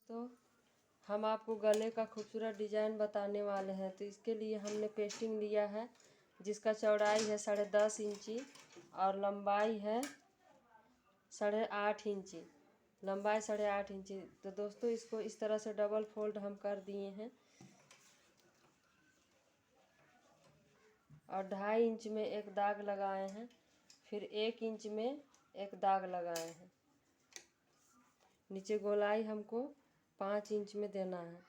तो हम आपको गले का खूबसूरत डिजाइन बताने वाले हैं। तो इसके लिए हमने पेस्टिंग लिया है जिसका चौड़ाई है 10.5 इंची और लंबाई है 8.5 इंची। लंबाई 8.5 इंची। तो दोस्तों इसको इस तरह से डबल फोल्ड हम कर दिए हैं और 2.5 इंच में एक दाग लगाए हैं, फिर 1 इंच में एक दाग लगाए हैं। नीचे गोलाई हमको 5 इंच में देना है।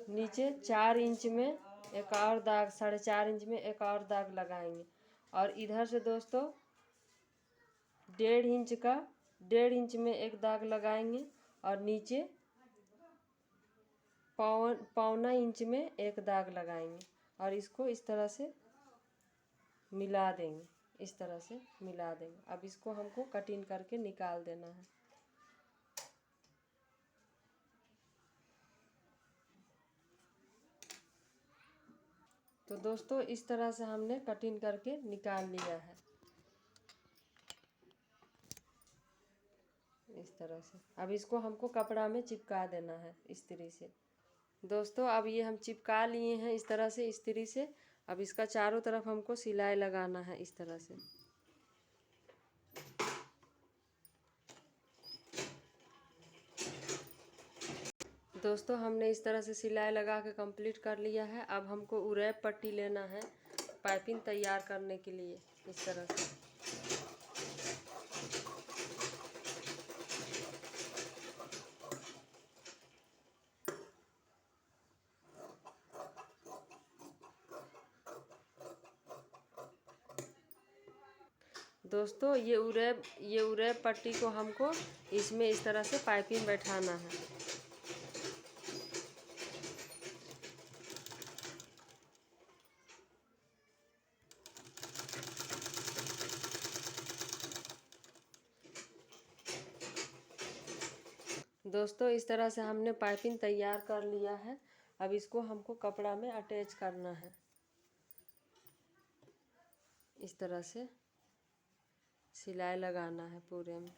नीचे 4 इंच में एक और दाग, 4.5 इंच में एक और दाग लगाएंगे और इधर से दोस्तों 1.5 इंच में एक दाग लगाएंगे और नीचे पौना इंच में एक दाग लगाएंगे और इसको इस तरह से मिला देंगे। इस तरह से मिला देंगे। अब इसको हमको कटिंग करके निकाल देना है। तो दोस्तों इस तरह से हमने कटिंग करके निकाल लिया है। इस तरह से अब इसको हमको कपड़ा में चिपका देना है इस्त्री से। दोस्तों अब ये हम चिपका लिए हैं इस तरह से इस्त्री से। अब इसका चारों तरफ हमको सिलाई लगाना है इस तरह से। दोस्तों हमने इस तरह से सिलाई लगा के कंप्लीट कर लिया है। अब हमको उरैप पट्टी लेना है पाइपिंग तैयार करने के लिए इस तरह से। दोस्तों ये उरैप पट्टी को हमको इसमें इस तरह से पाइपिंग बैठाना है। दोस्तों इस तरह से हमने पाइपिंग तैयार कर लिया है। अब इसको हमको कपड़ा में अटैच करना है इस तरह से सिलाई लगाना है पूरे में।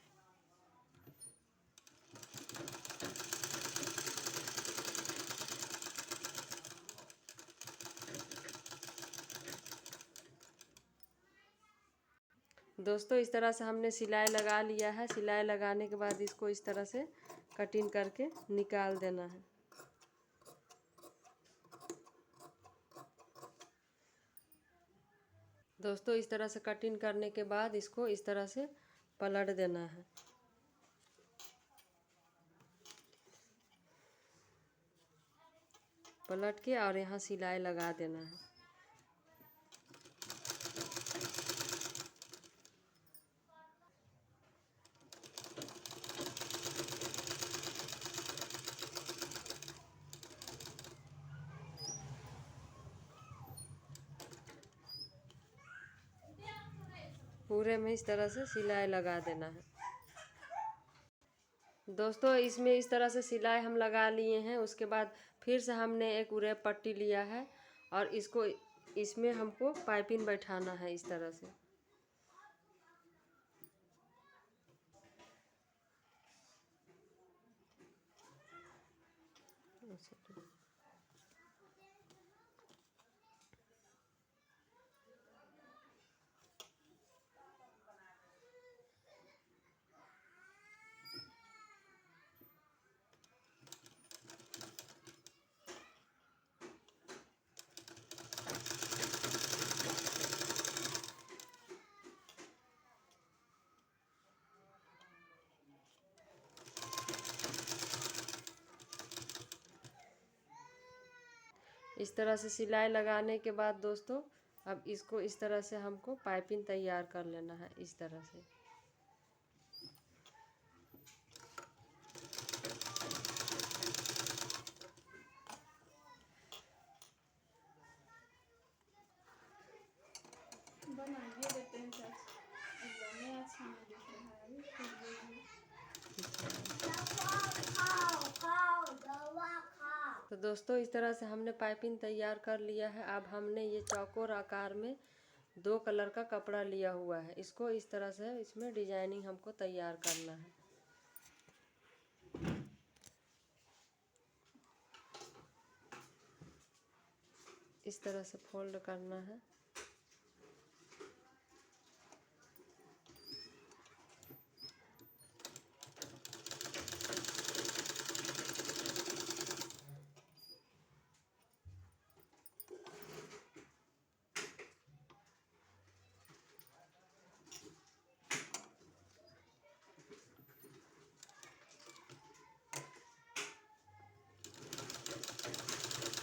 दोस्तों इस तरह से हमने सिलाई लगा लिया है। सिलाई लगाने के बाद इसको इस तरह से कटिंग करके निकाल देना है। दोस्तों इस तरह से कटिंग करने के बाद इसको इस तरह से पलट देना है। पलट के और यहाँ सिलाई लगा देना है। पूरे में इस तरह से सिलाई लगा देना है। दोस्तों इसमें इस तरह से सिलाई हम लगा लिए हैं। उसके बाद फिर से हमने एक उरैप पट्टी लिया है और इसको इसमें हमको पाइपिंग बैठाना है इस तरह से। इस तरह से सिलाई लगाने के बाद दोस्तों अब इसको इस तरह से हमको पाइपिंग तैयार कर लेना है इस तरह से। बनाइए देते हैं चाची। तो दोस्तों इस तरह से हमने पाइपिंग तैयार कर लिया है। अब हमने ये चौकोर आकार में 2 कलर का कपड़ा लिया हुआ है, इसको इस तरह से इसमें डिजाइनिंग हमको तैयार करना है। इस तरह से फोल्ड करना है।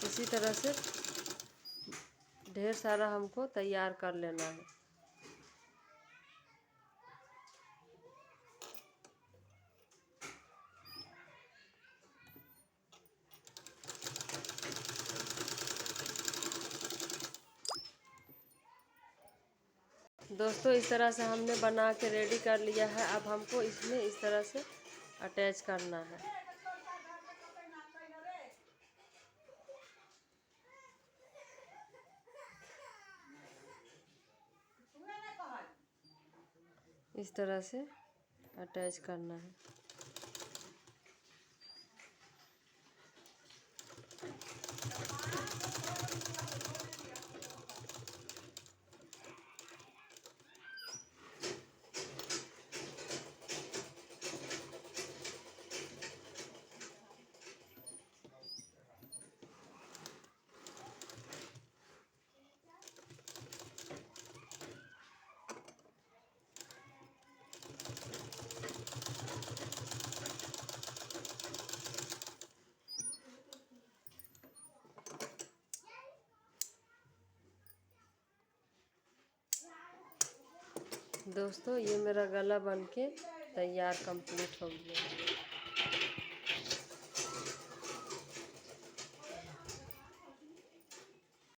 इसी तरह से ढेर सारा हमको तैयार कर लेना है। दोस्तों इस तरह से हमने बना के रेडी कर लिया है। अब हमको इसमें इस तरह से अटैच करना है। इस तरह से अटैच करना है। दोस्तों ये मेरा गला बनके तैयार कंप्लीट हो गया।